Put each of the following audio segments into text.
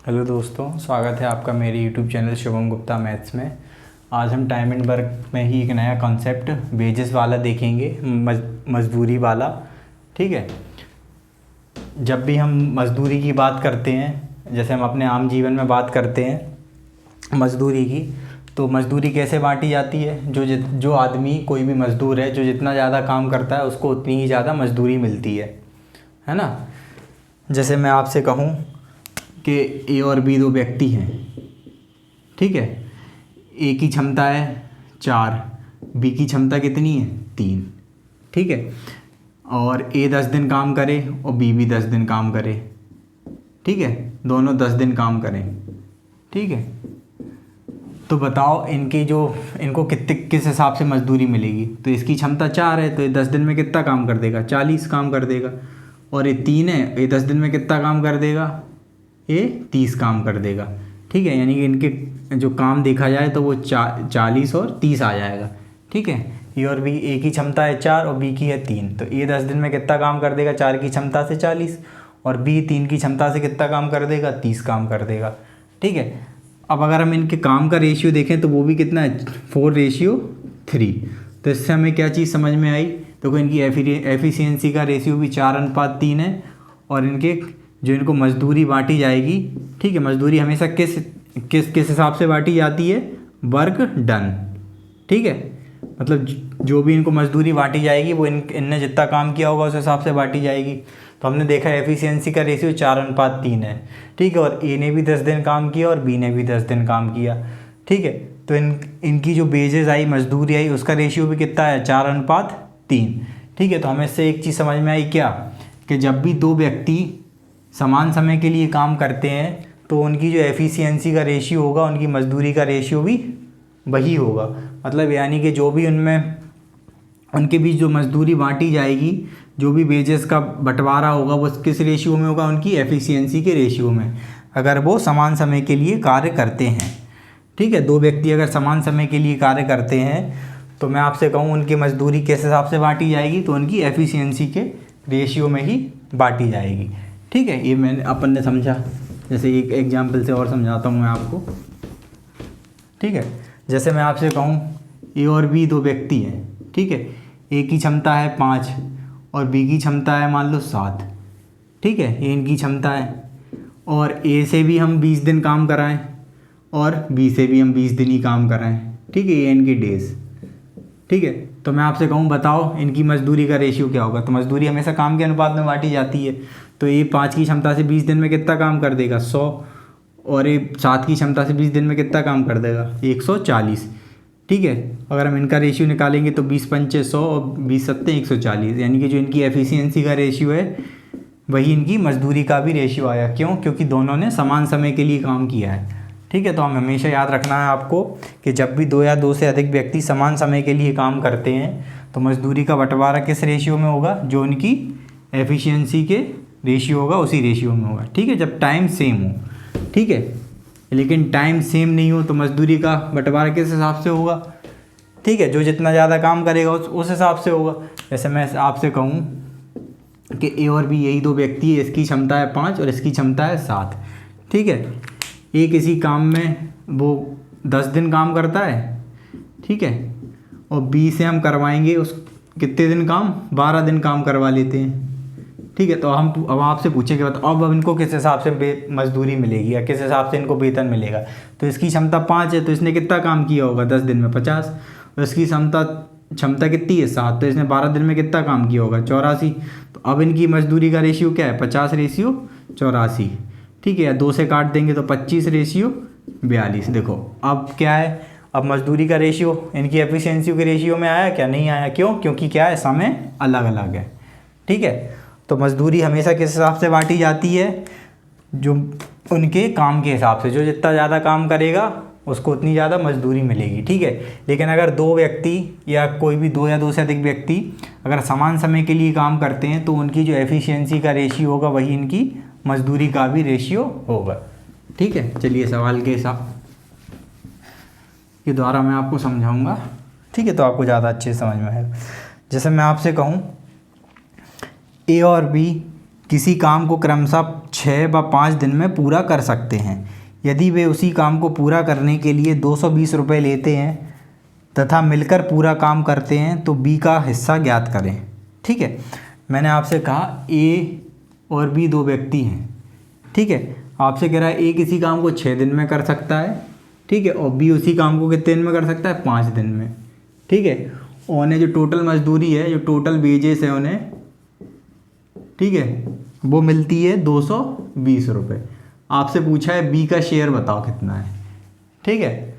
Hello दोस्तों, स्वागत है आपका मेरे YouTube channel Shubham Gupta maths में। आज हम टाइम एंड वर्क में ही एक नया कॉन्सेप्ट वेजेस वाला देखेंगे, मजदूरी वाला। ठीक है, जब भी हम मजदूरी की बात करते हैं, जैसे हम अपने आम जीवन में बात करते हैं मजदूरी की, तो मजदूरी कैसे बांटी जाती है। जो आदमी, कोई भी मज़दूर है, जो जितना ज़्यादा काम करता है उसको उतनी ही ज़्यादा मजदूरी मिलती है ना। जैसे मैं आपसे कहूँ कि ए और बी दो व्यक्ति हैं, ठीक है। ए की क्षमता है 4, बी की क्षमता कितनी है 3, ठीक है। और ए 10 दिन काम करे और बी भी 10 दिन काम करे, ठीक है। दोनों 10 दिन काम करें, ठीक है। तो बताओ इनको किस हिसाब से मजदूरी मिलेगी। तो इसकी क्षमता 4 है तो ये 10 दिन में कितना काम कर देगा, 40 काम कर देगा। और ये 3 है, ये 10 दिन में कितना काम कर देगा, ये 30 काम कर देगा, ठीक है। यानी कि इनके जो काम देखा जाए तो वो 40 और 30 आ जाएगा, ठीक है। ए और बी, ए की क्षमता है 4 और बी की है 3, तो ए 10 दिन में कितना काम कर देगा, 4 की क्षमता से 40, और बी 3 की क्षमता से कितना काम कर देगा, 30 काम कर देगा, ठीक है। अब अगर हम इनके काम का रेशियो देखें तो वो भी कितना है, 4:3। तो इससे हमें क्या चीज़ समझ में आई, तो इनकी एफिशिएंसी का रेशियो भी 4:3 है। और इनको मजदूरी बांटी जाएगी, ठीक है। मजदूरी हमेशा किस हिसाब से बांटी जाती है, वर्क डन, ठीक है। मतलब जो भी इनको मजदूरी बांटी जाएगी वो इनने जितना काम किया होगा उस हिसाब से बांटी जाएगी। तो हमने देखा एफिशिएंसी का रेशियो 4:3 है, ठीक है। और ए ने भी 10 दिन काम किया और बी ने भी 10 दिन काम किया, ठीक है। तो इनकी जो वेजेस आई, मजदूरी आई, उसका रेशियो भी कितना है, 4:3, ठीक है। तो हमें इससे एक चीज़ समझ में आई क्या, कि जब भी दो व्यक्ति समान समय के लिए काम करते हैं तो उनकी जो एफिशिएंसी का रेशियो होगा, उनकी मजदूरी का रेशियो भी वही होगा। मतलब यानी कि जो भी उनके बीच जो मजदूरी बांटी जाएगी, जो भी वेजेस का बंटवारा होगा, वो किस रेशियो में होगा, उनकी एफिशिएंसी के रेशियो में, अगर वो समान समय के लिए कार्य करते हैं, ठीक है। दो व्यक्ति अगर समान समय के लिए कार्य करते हैं तो मैं आपसे कहूँ उनकी मजदूरी किस हिसाब से बांटी जाएगी, तो उनकी एफिशिएंसी के रेशियो में ही बांटी जाएगी, ठीक है। ये अपन ने समझा। जैसे एक एग्जाम्पल से और समझाता हूँ मैं आपको, ठीक है। जैसे मैं आपसे कहूँ ए और बी दो व्यक्ति हैं, ठीक है। ए की क्षमता है 5 और बी की क्षमता है मान लो 7, ठीक है। ये इनकी क्षमता है। और ए से भी हम 20 दिन काम कराएं और बी से भी हम 20 दिन ही काम कराएं, ठीक है। ये इनकी डेज, ठीक है। तो मैं आपसे कहूँ बताओ इनकी मजदूरी का रेशियो क्या होगा। तो मजदूरी हमेशा काम के अनुपात में बांटी जाती है। तो ये 5 की क्षमता से 20 दिन में कितना काम कर देगा, 100। और ये 7 की क्षमता से 20 दिन में कितना काम कर देगा, 140, ठीक है। अगर हम इनका रेशियो निकालेंगे तो 20×5 100 और 20×7 140, यानी कि जो इनकी एफिशिएंसी का रेशियो है वही इनकी मजदूरी का भी रेशियो आया। क्यों? क्योंकि दोनों ने समान समय के लिए काम किया है, ठीक है। तो हम हमेशा याद रखना है आपको कि जब भी 2 या 2 से अधिक व्यक्ति समान समय के लिए काम करते हैं तो मजदूरी का बंटवारा किस रेशियो में होगा, जो उनकी एफिशिएंसी के रेशियो होगा उसी रेशियो में होगा, ठीक है। जब टाइम सेम हो, ठीक है। लेकिन टाइम सेम नहीं हो तो मजदूरी का बंटवारा किस हिसाब से होगा, ठीक है। जो जितना ज़्यादा काम करेगा उस हिसाब से होगा। जैसे मैं आपसे कहूँ कि ए और बी यही दो व्यक्ति है, इसकी क्षमता है 5 और इसकी क्षमता है 7, ठीक है। ए किसी काम में वो 10 दिन काम करता है, ठीक है। और बी से हम करवाएंगे उस कितने दिन काम, 12 दिन काम करवा लेते हैं, ठीक है। तो अब आपसे पूछेंगे अब इनको किस हिसाब से मजदूरी मिलेगी या किस हिसाब से इनको वेतन मिलेगा। तो इसकी क्षमता 5 है तो इसने कितना काम किया होगा 10 दिन में, 50। और इसकी क्षमता कितनी है 7, तो इसने 12 दिन में कितना काम किया होगा, 84। तो अब इनकी मजदूरी का रेशियो क्या है, 50:84, ठीक है। या 2 से काट देंगे तो 25:42। देखो अब क्या है, अब मजदूरी का रेशियो इनकी एफिशिएंसी के रेशियो में आया क्या, नहीं आया। क्यों? क्योंकि क्या है, समय अलग अलग है, ठीक है। तो मजदूरी हमेशा किस हिसाब से बांटी जाती है, जो उनके काम के हिसाब से, जो जितना ज़्यादा काम करेगा उसको उतनी ज़्यादा मजदूरी मिलेगी, ठीक है। लेकिन अगर 2 व्यक्ति या कोई भी 2 या 2 से अधिक व्यक्ति अगर समान समय के लिए काम करते हैं तो उनकी जो एफिशिएंसी का रेशियो होगा वही इनकी मजदूरी का भी रेशियो होगा, ठीक है। चलिए सवाल के हिसाब के द्वारा मैं आपको समझाऊंगा, ठीक है। तो आपको ज़्यादा अच्छे से समझ में आएगा। जैसे मैं आपसे कहूँ ए और बी किसी काम को क्रमशः 6 व 5 दिन में पूरा कर सकते हैं। यदि वे उसी काम को पूरा करने के लिए 220 रुपये लेते हैं तथा मिलकर पूरा काम करते हैं तो बी का हिस्सा ज्ञात करें। ठीक है, मैंने आपसे कहा ए और बी दो व्यक्ति हैं। ठीक है, आपसे कह रहा है ए किसी काम को 6 दिन में कर सकता है। ठीक है, और बी उसी काम को कितने दिन में कर सकता है? 5 दिन में। ठीक है, और उन्हें जो टोटल मजदूरी है, जो टोटल वेजेस है उन्हें, ठीक है, वो मिलती है 220 रुपये। आपसे पूछा है बी का शेयर बताओ कितना है। ठीक है,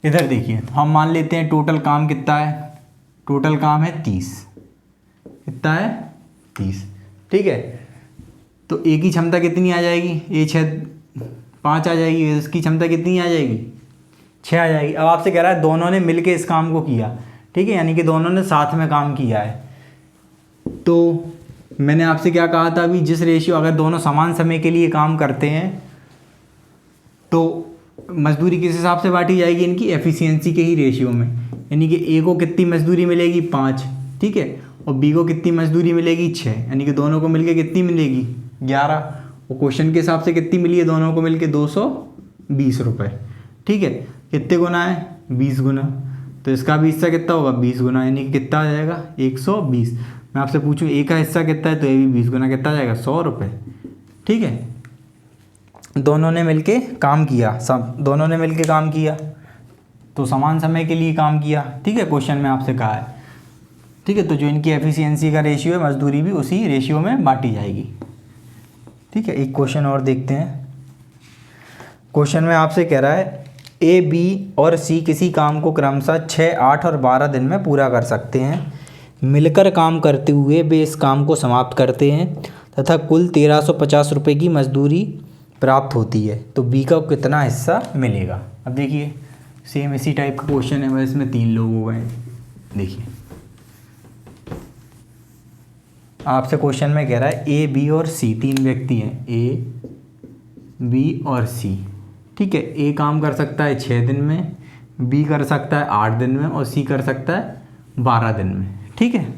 इधर देखिए, तो हम मान लेते हैं टोटल काम कितना है। टोटल काम है 30। कितना है? 30। ठीक है, तो ए की क्षमता कितनी आ जाएगी? ए 5 आ जाएगी। इसकी क्षमता कितनी आ जाएगी? 6 आ जाएगी। अब आपसे कह रहा है दोनों ने मिलके इस काम को किया। ठीक है, यानी कि दोनों ने साथ में काम किया है। तो मैंने आपसे क्या कहा था अभी, जिस रेशियो, अगर दोनों समान समय के लिए काम करते हैं तो मजदूरी किस हिसाब से बांटी जाएगी? इनकी एफिशिएंसी के ही रेशियो में। यानी कि ए को कितनी मजदूरी मिलेगी? 5। ठीक है, और बी को कितनी मजदूरी मिलेगी? 6। यानी कि दोनों को मिलके कितनी मिलेगी? 11। और क्वेश्चन के हिसाब से कितनी मिली है दोनों को मिलके? 220 रुपये। ठीक है, कितने गुना है? 20 गुना। तो इसका भी हिस्सा कितना होगा? 20 गुना, यानी कि कितना आ जाएगा? 120। मैं आपसे पूछूं ए का हिस्सा कितना है, तो ये भी 20 गुना कितना आ जाएगा? 100 रुपये। ठीक है, दोनों ने मिलके काम किया, सब दोनों ने मिलके काम किया तो समान समय के लिए काम किया। ठीक है, क्वेश्चन में आपसे कहा है। ठीक है, तो जो इनकी एफिशिएंसी का रेशियो है, मजदूरी भी उसी रेशियो में बांटी जाएगी। ठीक है, एक क्वेश्चन और देखते हैं। क्वेश्चन में आपसे कह रहा है ए, बी और सी किसी काम को क्रमशः 6, 8 और 12 दिन में पूरा कर सकते हैं। मिलकर काम करते हुए वे इस काम को समाप्त करते हैं तथा कुल 1350 रुपये की मजदूरी प्राप्त होती है, तो बी का कितना हिस्सा मिलेगा? अब देखिए, सेम इसी टाइप का क्वेश्चन है, बस इसमें 3 लोग हो गए हैं। देखिए, आपसे क्वेश्चन में कह रहा है ए, बी और सी, 3 व्यक्ति हैं, ए, बी और सी। ठीक है, ए काम कर सकता है 6 दिन में, बी कर सकता है 8 दिन में और सी कर सकता है 12 दिन में। ठीक है,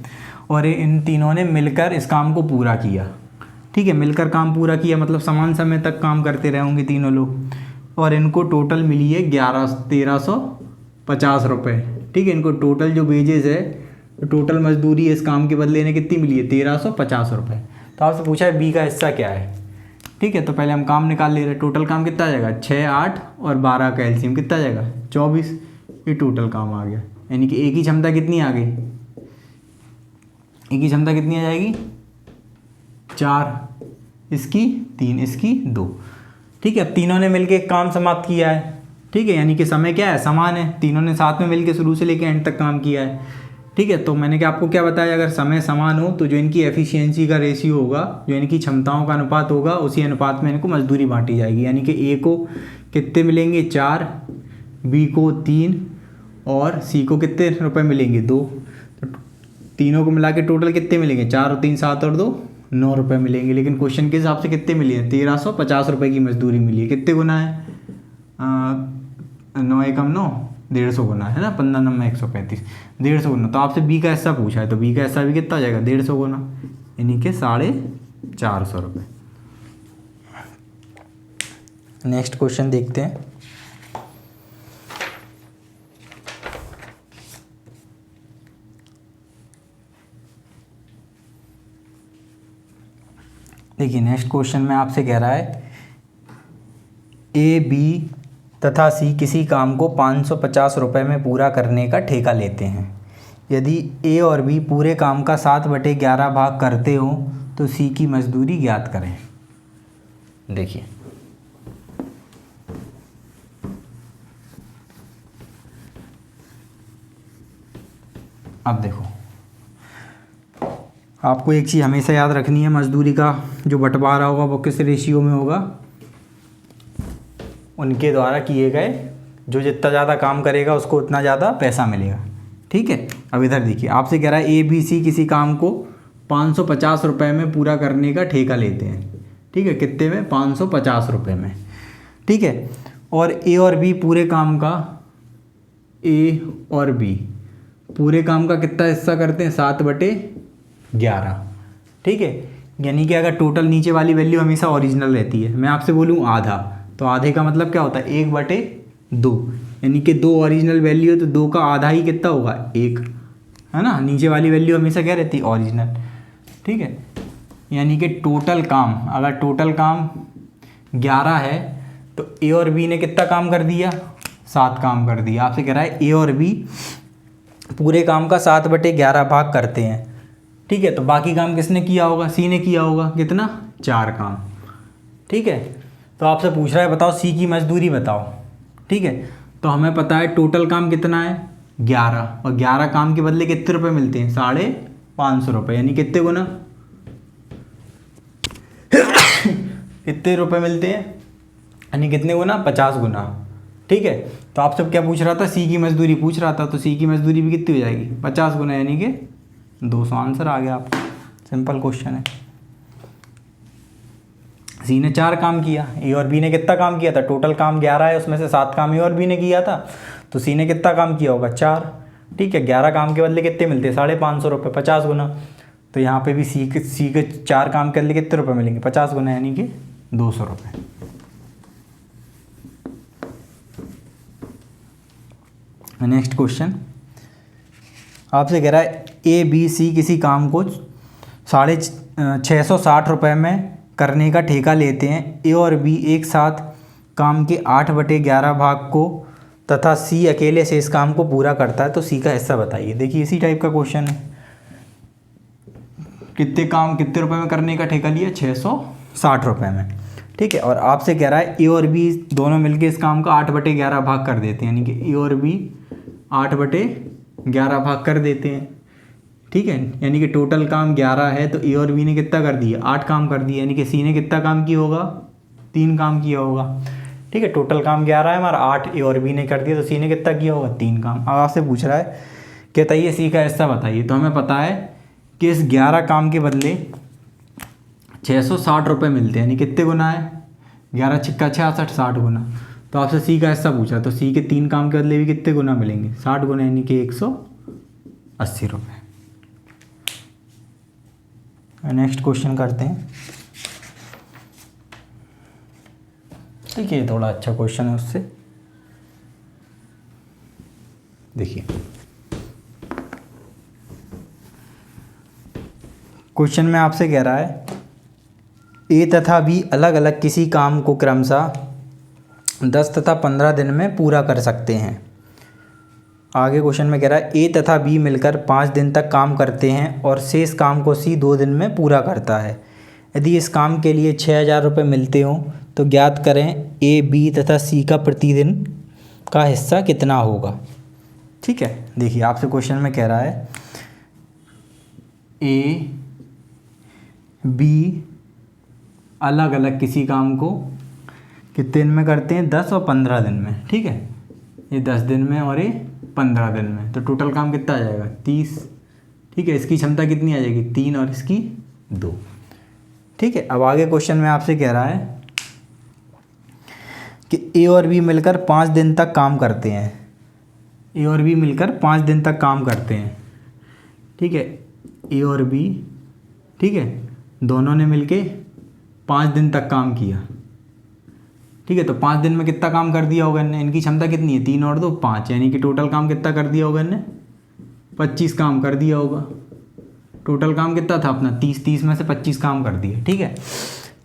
और इन तीनों ने मिलकर इस काम को पूरा किया। ठीक है, मिलकर काम पूरा किया मतलब समान समय तक काम करते रहे होंगे तीनों लोग, और इनको टोटल मिली है 1350 रुपये। ठीक है, इनको टोटल जो वेजेस है, टोटल मजदूरी है इस काम के बदले इन्हें कितनी मिली है? 1350 रुपये। तो आपसे पूछा है बी का हिस्सा क्या है। ठीक है, तो पहले हम काम निकाल ले रहे हैं। टोटल काम कितना आ जाएगा? 6, 8 और 12 का एलसीएम कितना आ जाएगा? 24। ये टोटल काम आ गया। यानी कि ए की क्षमता कितनी आ गई? ए की क्षमता कितनी आ जाएगी? 4, इसकी 3, इसकी 2। ठीक है, अब तीनों ने मिलके एक काम समाप्त किया है। ठीक है, यानी कि समय क्या है? समान है। तीनों ने साथ में मिलके शुरू से लेकर एंड तक काम किया है। ठीक है, तो मैंने आपको क्या बताया, अगर समय समान हो तो जो इनकी एफिशिएंसी का रेशियो होगा, जो इनकी क्षमताओं का अनुपात होगा, उसी अनुपात में इनको मजदूरी बांटी जाएगी। यानी कि ए को कितने मिलेंगे? 4, बी को 3 और सी को कितने रुपए मिलेंगे? 2। तो तीनों को मिला के टोटल कितने मिलेंगे? 4 और 3 7 और 2 9 रुपये मिलेंगे। लेकिन क्वेश्चन के हिसाब से कितने मिले हैं? 1350 रुपये की मजदूरी मिली है। कितने गुना है? 9 एकम 9, 150 गुना है ना। 15 9 135, 150 गुना। तो आपसे बी का हिस्सा पूछा है, तो बी का हिस्सा भी कितना हो जाएगा? 150 गुना, यानी कि 450 रुपये। नेक्स्ट क्वेश्चन देखते हैं। देखिए, नेक्स्ट क्वेश्चन में आपसे कह रहा है ए, बी तथा सी किसी काम को 550 रुपये में पूरा करने का ठेका लेते हैं। यदि ए और बी पूरे काम का 7/11 भाग करते हो तो सी की मजदूरी ज्ञात करें। देखिए, अब देखो, आपको एक चीज़ हमेशा याद रखनी है, मजदूरी का जो बंटवारा होगा वो किस रेशियो में होगा? उनके द्वारा किए गए, जो जितना ज़्यादा काम करेगा उसको उतना ज़्यादा पैसा मिलेगा। ठीक है, अब इधर देखिए, आपसे कह रहा है ए, बी, सी किसी काम को 550 रुपये में पूरा करने का ठेका लेते हैं। ठीक है, कितने में? 550 रुपये में। ठीक है, और ए और बी पूरे काम का, ए और बी पूरे काम का कितना हिस्सा करते हैं? 7/11। ठीक है, यानी कि अगर टोटल नीचे वाली वैल्यू हमेशा ओरिजिनल रहती है, मैं आपसे बोलूँ आधा, तो आधे का मतलब क्या होता है 1/2, यानी कि 2 ओरिजिनल वैल्यू है तो 2 का आधा ही कितना होगा 1, है ना। नीचे वाली वैल्यू हमेशा क्या रहती है ओरिजिनल, ठीक है। यानी कि टोटल काम, अगर टोटल काम 11 है तो ए और बी ने कितना काम कर दिया 7 काम कर दिया। आपसे कह रहा है ए और बी पूरे काम का 7/11 भाग करते हैं, ठीक है। तो बाकी काम किसने किया होगा, सी ने किया होगा, कितना 4 काम, ठीक है। तो आपसे पूछ रहा है बताओ सी की मजदूरी बताओ, ठीक है। तो हमें पता है टोटल काम कितना है 11, और 11 काम के बदले कितने रुपए मिलते हैं 550 रुपये, यानी कितने गुना कितने रुपए मिलते हैं, यानी कितने गुना 50 गुना, ठीक है। तो आप सब क्या पूछ रहा था, सी की मजदूरी पूछ रहा था, तो सी की मजदूरी भी कितनी हो जाएगी 50 गुना, यानी कि 200 आंसर आ गया आपका। सिंपल क्वेश्चन है। सी ने 4 काम किया, ए और बी ने कितना काम किया था, टोटल काम 11 है उसमें से 7 काम ए और बी ने किया था, तो सी ने कितना काम किया होगा 4, ठीक है। 11 काम के बदले कितने मिलते हैं 550 रुपये, 50 गुना। तो यहाँ पे भी सी के 4 काम के बदले कितने रुपये मिलेंगे 50 गुना, यानी कि 200 रुपये। नेक्स्ट क्वेश्चन आपसे कह रहा है ए बी सी किसी काम को 660 रुपये में करने का ठेका लेते हैं। ए और बी एक साथ काम के 8/11 भाग को तथा सी अकेले से इस काम को पूरा करता है, तो सी का हिस्सा बताइए। देखिए इसी टाइप का क्वेश्चन है, कितने काम कितने रुपए में करने का ठेका लिया 660 रुपये में, ठीक है। और आपसे कह रहा है ए और बी दोनों मिलके इस काम का 8/11 भाग कर देते हैं, यानी कि ए और बी 8/11 भाग कर देते हैं, ठीक है। यानी कि टोटल काम 11 है तो ए और बी ने कितना कर दिया 8 काम कर दिया, यानी कि सी ने कितना काम किया होगा 3 काम किया होगा, ठीक है। टोटल काम 11 है हमारा, 8 ए और बी ने कर दिया, तो सी ने कितना किया होगा 3 काम। अब आपसे पूछ रहा है कहता सी का हिस्सा बताइए। तो हमें पता है कि इस 11 काम के बदले 660 रुपये मिलते हैं, यानी कितने गुना है 11 छिक्का 66 60 गुना। तो आपसे सी का हिस्सा पूछा, तो सी के 3 काम के बदले भी कितने गुना मिलेंगे 60 गुना, यानी कि 180 रुपये। नेक्स्ट क्वेश्चन करते हैं, ठीक है। थोड़ा अच्छा क्वेश्चन है उससे, देखिए क्वेश्चन में आपसे कह रहा है ए तथा बी अलग अलग किसी काम को क्रमशः 10 तथा 15 दिन में पूरा कर सकते हैं। आगे क्वेश्चन में कह रहा है ए तथा बी मिलकर 5 दिन तक काम करते हैं और शेष काम को सी 2 दिन में पूरा करता है। यदि इस काम के लिए 6000 रुपये मिलते हों तो ज्ञात करें ए बी तथा सी का प्रतिदिन का हिस्सा कितना होगा, ठीक है। देखिए आपसे क्वेश्चन में कह रहा है ए बी अलग अलग किसी काम को कितने दिन में करते हैं 10 और 15 दिन में, ठीक है। ये 10 दिन में और ये 15 दिन में, तो टोटल काम कितना आ जाएगा 30, ठीक है। इसकी क्षमता कितनी आ जाएगी 3 और इसकी 2, ठीक है। अब आगे क्वेश्चन में आपसे कह रहा है कि ए और बी मिलकर 5 दिन तक काम करते हैं। ए और बी मिलकर 5 दिन तक काम करते हैं, ठीक है। ए और बी, ठीक है, दोनों ने मिलके 5 दिन तक काम किया, ठीक है। तो 5 दिन में कितना काम कर दिया होगा इनने, इनकी क्षमता कितनी है 3 और 2 5, यानी कि टोटल काम कितना कर दिया होगा इनने 25 काम कर दिया होगा। टोटल काम कितना था अपना 30 में से 25 काम कर दिया, ठीक है।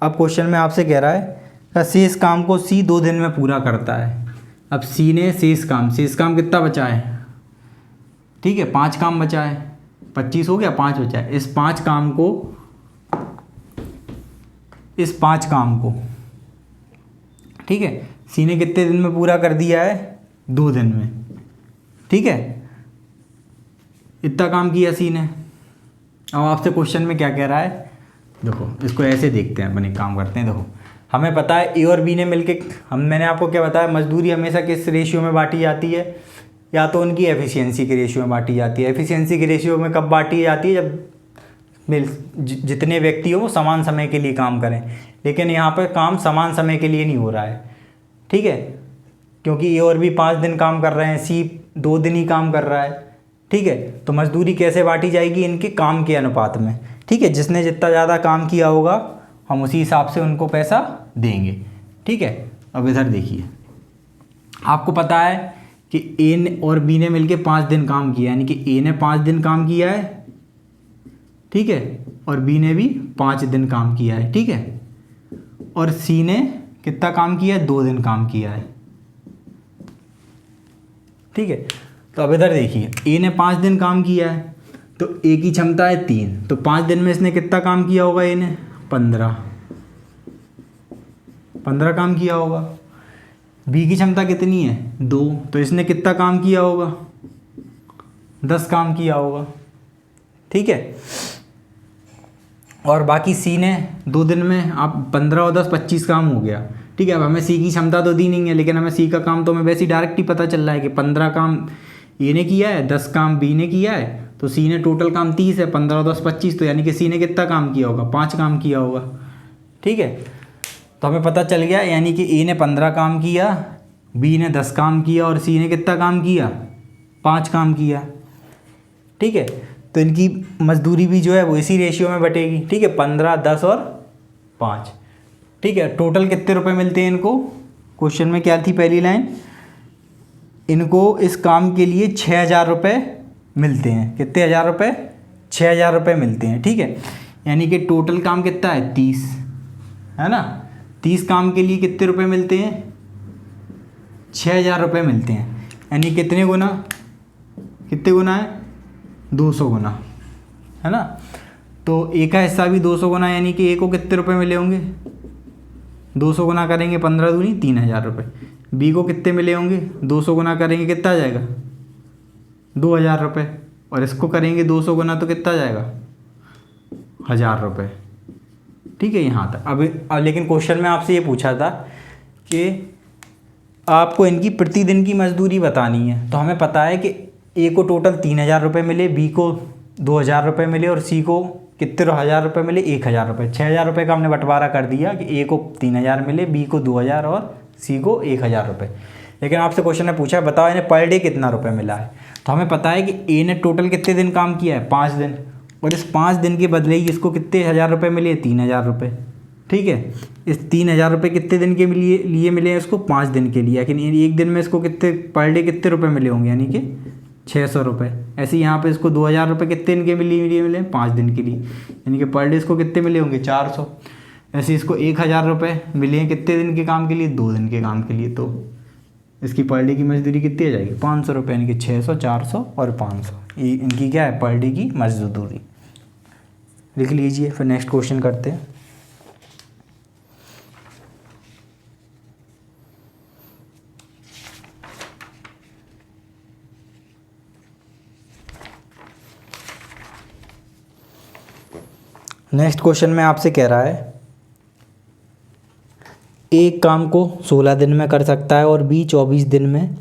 अब क्वेश्चन में आपसे कह रहा है शेष काम को सी 2 दिन में पूरा करता है। अब सी ने शेष काम कितना बचा है, ठीक है 5 काम बचा है, 25 हो गया 5 बचा है। इस 5 काम को ठीक है सी ने कितने दिन में पूरा कर दिया है 2 दिन में, ठीक है। इतना काम किया सी ने। अब आपसे क्वेश्चन में क्या कह रहा है, देखो इसको ऐसे देखते हैं, अपन एक काम करते हैं। देखो हमें पता है ए और बी ने मिलके मैंने आपको क्या बताया, मजदूरी हमेशा किस रेशियो में बांटी जाती है, या तो उनकी एफिशिएंसी के रेशियो में बांटी जाती है। एफिशिएंसी के रेशियो में कब बांटी जाती है, जब जितने व्यक्ति हो वो समान समय के लिए काम करें। लेकिन यहाँ पर काम समान समय के लिए नहीं हो रहा है, ठीक है, क्योंकि ए और बी 5 दिन काम कर रहे हैं, सी 2 दिन ही काम कर रहा है, ठीक है। तो मजदूरी कैसे बांटी जाएगी, इनके काम के अनुपात में, ठीक है, जिसने जितना ज़्यादा काम किया होगा हम उसी हिसाब से उनको पैसा देंगे। ठीक है, अब इधर देखिए, आपको पता है कि ए ने और बी ने मिलके 5 दिन काम किया, यानी कि ए ने 5 दिन काम किया है, ठीक है, और बी ने भी 5 दिन काम किया है, ठीक है, और सी ने कितना काम किया है, 2 दिन काम किया है, ठीक है। तो अब इधर देखिए, ए ने 5 दिन काम किया है तो ए की क्षमता है 3, तो 5 दिन में इसने कितना काम किया होगा, ए ने 15 काम किया होगा। बी की क्षमता कितनी है, 2, तो इसने कितना काम किया होगा, 10 काम किया होगा, ठीक है। और बाकी सी ने 2 दिन में, आप 15 और 10 25 काम हो गया, ठीक है। अब हमें सी की क्षमता तो दी नहीं है, लेकिन हमें सी का काम तो हमें वैसे ही डायरेक्ट ही पता चल रहा है कि 15 काम ए ने किया है, 10 काम बी ने किया है, तो सी ने टोटल काम 30 है, 15 और 10 25, तो यानी कि सी ने कितना काम किया होगा, 5 काम किया होगा, ठीक है। तो हमें पता चल गया, यानी कि ए ने 15 काम किया, बी ने 10 काम किया और सी ने कितना काम किया, 5 काम किया, ठीक है। तो इनकी मजदूरी भी जो है वो इसी रेशियो में बटेगी, ठीक है, 15, 10 और 5, ठीक है। टोटल कितने रुपए मिलते हैं इनको, क्वेश्चन में क्या थी पहली लाइन, इनको इस काम के लिए 6,000 रुपये मिलते हैं। कितने हज़ार रुपये, 6,000 रुपये मिलते हैं, ठीक है। यानी कि टोटल काम कितना है, 30 है ना। 30 काम के लिए कितने रुपए मिलते हैं, 6,000 रुपये मिलते हैं, यानी कितने गुना, कितने गुना है, 200 गुना, है ना। तो ए का हिस्सा भी 200 गुना, यानी कि ए को कितने रुपए मिले होंगे, 200 गुना करेंगे 15 दूनी 3,000 रुपये। बी को कितने मिले होंगे, 200 गुना करेंगे कितना आ जाएगा, 2,000 रुपये, और इसको करेंगे 200 गुना तो कितना आ जाएगा, 1,000 रुपये, ठीक है, यहाँ तक। अब लेकिन क्वेश्चन में आपसे ये पूछा था कि आपको इनकी प्रतिदिन की मजदूरी बतानी है। तो हमें पता है कि ए को टोटल 3,000 रुपये मिले, बी को 2,000 रुपये मिले और सी को कितने हज़ार रुपये मिले, 1,000 रुपये। 6,000 रुपये का हमने बंटवारा कर दिया कि ए को 3,000 मिले, बी को 2,000 और सी को 1,000 रुपये। लेकिन आपसे क्वेश्चन ने पूछा बताओ इन्हें पर डे कितना रुपये मिला है। तो हमें पता है कि ए ने टोटल कितने दिन काम किया है, 5 दिन, और इस 5 दिन के बदले ही इसको कितने हज़ार रुपये मिले, 3,000 रुपये, ठीक है। इस 3,000 रुपये कितने दिन के लिए मिले हैं इसको, 5 दिन के लिए, लेकिन एक दिन में इसको कितने पर डे कितने रुपये मिले होंगे, यानी कि 600 रुपये। ऐसे ही यहाँ पे इसको 2,000 रुपये कितने दिन के लिए मिले, 5 दिन के लिए, यानी कि पर डे इसको कितने मिले होंगे, 400। ऐसे इसको 1,000 रुपये मिले हैं कितने दिन के काम के लिए, 2 दिन के काम के लिए। तो इसकी पर डे की मजदूरी कितनी आ जाएगी, 500 रुपये, यानी कि 600, 400 और 500, ये इनकी क्या है, पर डे की मजदूरी। लिख लीजिए, फिर नेक्स्ट क्वेश्चन करते हैं। नेक्स्ट क्वेश्चन में आपसे कह रहा है एक काम को 16 दिन में कर सकता है और बी 24 दिन में,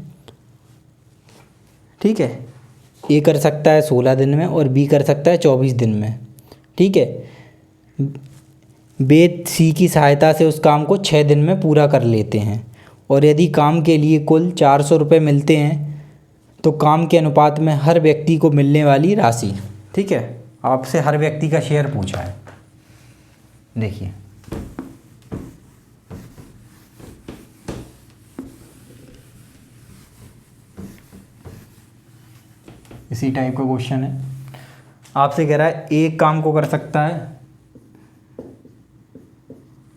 ठीक है। ए कर सकता है 16 दिन में और बी कर सकता है 24 दिन में, ठीक है। वे सी की सहायता से उस काम को 6 दिन में पूरा कर लेते हैं, और यदि काम के लिए कुल 400 रुपये मिलते हैं तो काम के अनुपात में हर व्यक्ति को मिलने वाली राशि, ठीक है। आपसे हर व्यक्ति का शेयर पूछा है, देखिए इसी टाइप का क्वेश्चन है। आपसे कह रहा है एक काम को कर सकता है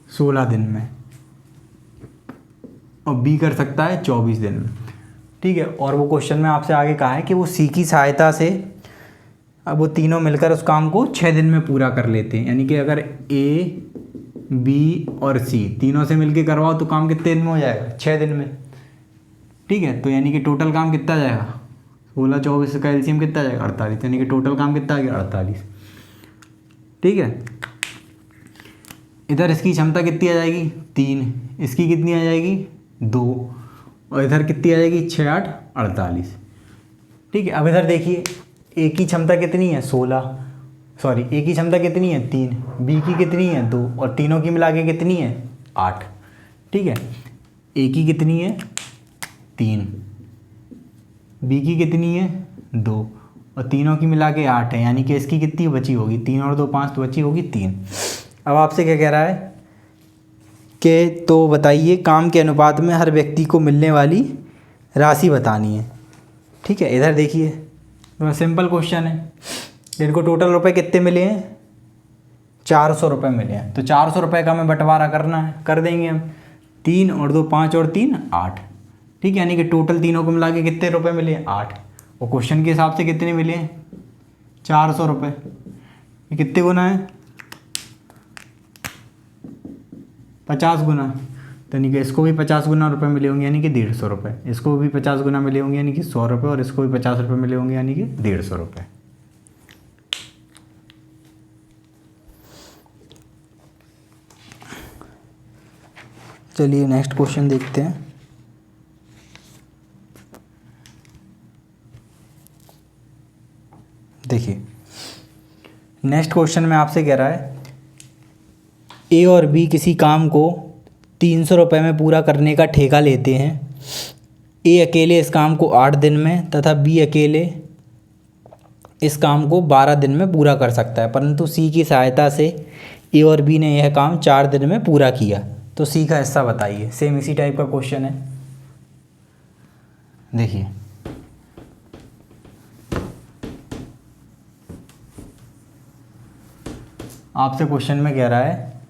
16 दिन में और बी कर सकता है 24 दिन में, ठीक है। और वो क्वेश्चन में आपसे आगे कहा है कि वो सी की सहायता से, अब वो तीनों मिलकर उस काम को 6 दिन में पूरा कर लेते हैं, यानी कि अगर ए, बी और सी तीनों से मिलके करवाओ तो काम कितने दिन में हो जाएगा, 6 दिन में, ठीक है। तो यानी कि टोटल काम कितना जाएगा, 16, 24 का एलसीएम कितना जाएगा, 48, यानी कि टोटल काम कितना आ गया, 48, ठीक है। इधर इसकी क्षमता कितनी आ जाएगी, 3, इसकी कितनी आ जाएगी, 2, और इधर कितनी आ जाएगी, 6, 8, 48, ठीक है। अब इधर देखिए ए की क्षमता कितनी है, 16, सॉरी ए की क्षमता कितनी है, 3, बी की कितनी है, 2, और तीनों की मिला के कितनी है, 8, ठीक है। ए की कितनी है, 3, बी की कितनी है, 2, और तीनों की मिला के 8 है, यानी कि इसकी कितनी बची होगी, 3 और 2 5 तो बची होगी 3। अब आपसे क्या कह रहा है कि तो बताइए काम के अनुपात में हर व्यक्ति को मिलने वाली राशि बतानी है। ठीक है, इधर देखिए तो सिंपल क्वेश्चन है, इनको टोटल रुपए कितने मिले हैं, 400 रुपये मिले हैं। तो 400 रुपये का हमें बंटवारा करना है, कर देंगे हम। 3 और 2 5 और 3 8। ठीक है, यानी कि टोटल तीनों को मिला के कितने रुपए मिले, 8। और क्वेश्चन के हिसाब से कितने मिले हैं, 400 रुपये। ये कितने गुना है, 50 गुना। तो यानी कि इसको भी 50 गुना रुपये मिले होंगे, यानी कि 150 रुपये। इसको भी 50 गुना मिले होंगे, यानी कि 100 रुपये। और इसको भी 50 रुपये मिले होंगे, यानी कि 150 रुपये। चलिए नेक्स्ट क्वेश्चन देखते हैं। देखिए नेक्स्ट क्वेश्चन में आपसे कह रहा है ए और बी किसी काम को 300 रुपये में पूरा करने का ठेका लेते हैं। ए अकेले इस काम को 8 दिन में तथा बी अकेले इस काम को 12 दिन में पूरा कर सकता है, परंतु सी की सहायता से ए और बी ने यह काम 4 दिन में पूरा किया। तो सी का हिस्सा बताइए। सेम इसी टाइप का क्वेश्चन है। देखिए आपसे क्वेश्चन में कह रहा है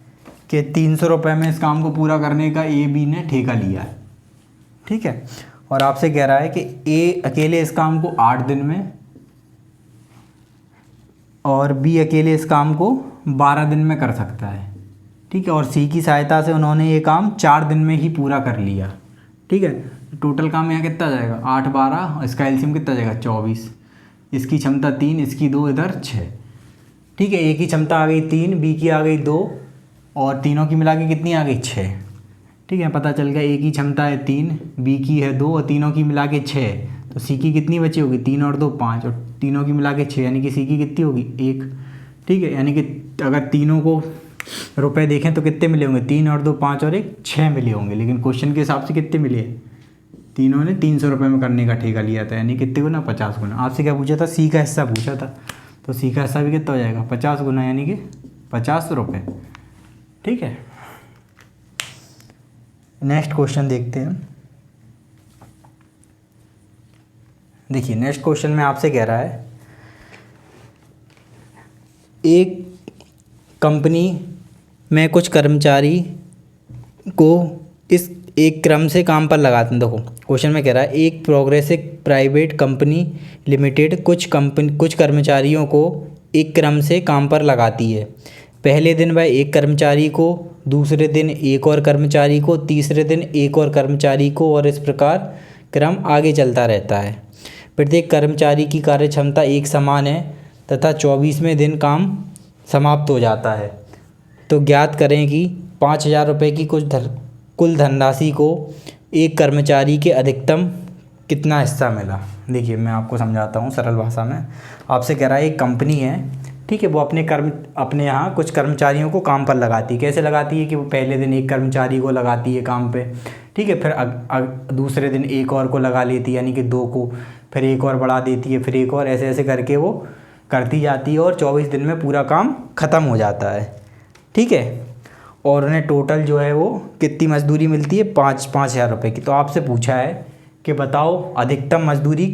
कि 300 रुपये में इस काम को पूरा करने का ए बी ने ठेका लिया है। ठीक है, और आपसे कह रहा है कि ए अकेले इस काम को 8 दिन में और बी अकेले इस काम को 12 दिन में कर सकता है। ठीक है, और सी की सहायता से उन्होंने ये काम 4 दिन में ही पूरा कर लिया। ठीक है, टोटल काम यहाँ कितना जाएगा, 8 12, इसका एलसीएम कितना जाएगा 24। इसकी क्षमता 3, इसकी 2, इधर 6। ठीक है, ए की क्षमता आ गई 3, बी की आ गई 2 और तीनों की मिला के कितनी आ गई 6। ठीक है, पता चल गया ए की क्षमता है 3, बी की है 2 और तीनों की मिला के 6। तो सी की कितनी बची होगी, 3 और 2 5 और तीनों की मिला के 6, यानी कि सी की कितनी होगी 1। ठीक है, यानी कि अगर तीनों को रुपए देखें तो कितने मिले होंगे, 3 और 2 5 और 1 6 मिले होंगे। लेकिन क्वेश्चन के हिसाब से कितने मिले, तीनों ने 300 रुपये में करने का ठेका लिया था, यानी कितने गुना, 50 गुना। आपसे क्या पूछा था, सी का हिस्सा पूछा था। तो सी का हिस्सा भी कितना हो जाएगा, 50 गुना, यानी कि 50 रुपये। ठीक है, नेक्स्ट क्वेश्चन देखते हैं। देखिए नेक्स्ट क्वेश्चन में आपसे कह रहा है एक कंपनी में कुछ कर्मचारी को इस एक क्रम से काम पर लगाते हैं। देखो क्वेश्चन में कह रहा है एक प्रोग्रेसिव प्राइवेट कंपनी लिमिटेड कुछ कर्मचारियों को एक क्रम से काम पर लगाती है। पहले दिन वह एक कर्मचारी को, दूसरे दिन एक और कर्मचारी को, तीसरे दिन एक और कर्मचारी को, और इस प्रकार क्रम आगे चलता रहता है। प्रत्येक कर्मचारी की कार्य क्षमता एक समान है तथा 24वें दिन काम समाप्त हो जाता है। तो ज्ञात करें कि 5000 रुपये की कुल धनराशि को एक कर्मचारी के अधिकतम कितना हिस्सा मिला। देखिए मैं आपको समझाता हूँ सरल भाषा में। आपसे कह रहा है एक कंपनी है, ठीक है, वो अपने यहाँ कुछ कर्मचारियों को काम पर लगाती है। कैसे लगाती है कि वो पहले दिन एक कर्मचारी को लगाती है काम पे, ठीक है, फिर दूसरे दिन एक और को लगा लेती है, यानी कि 2 को, फिर एक और बढ़ा देती है, फिर एक और, ऐसे ऐसे करके वो करती जाती है और 24 दिन में पूरा काम ख़त्म हो जाता है। ठीक है, और उन्हें टोटल जो है वो कितनी मजदूरी मिलती है, 5,000 रुपये की। तो आपसे पूछा है कि बताओ अधिकतम मजदूरी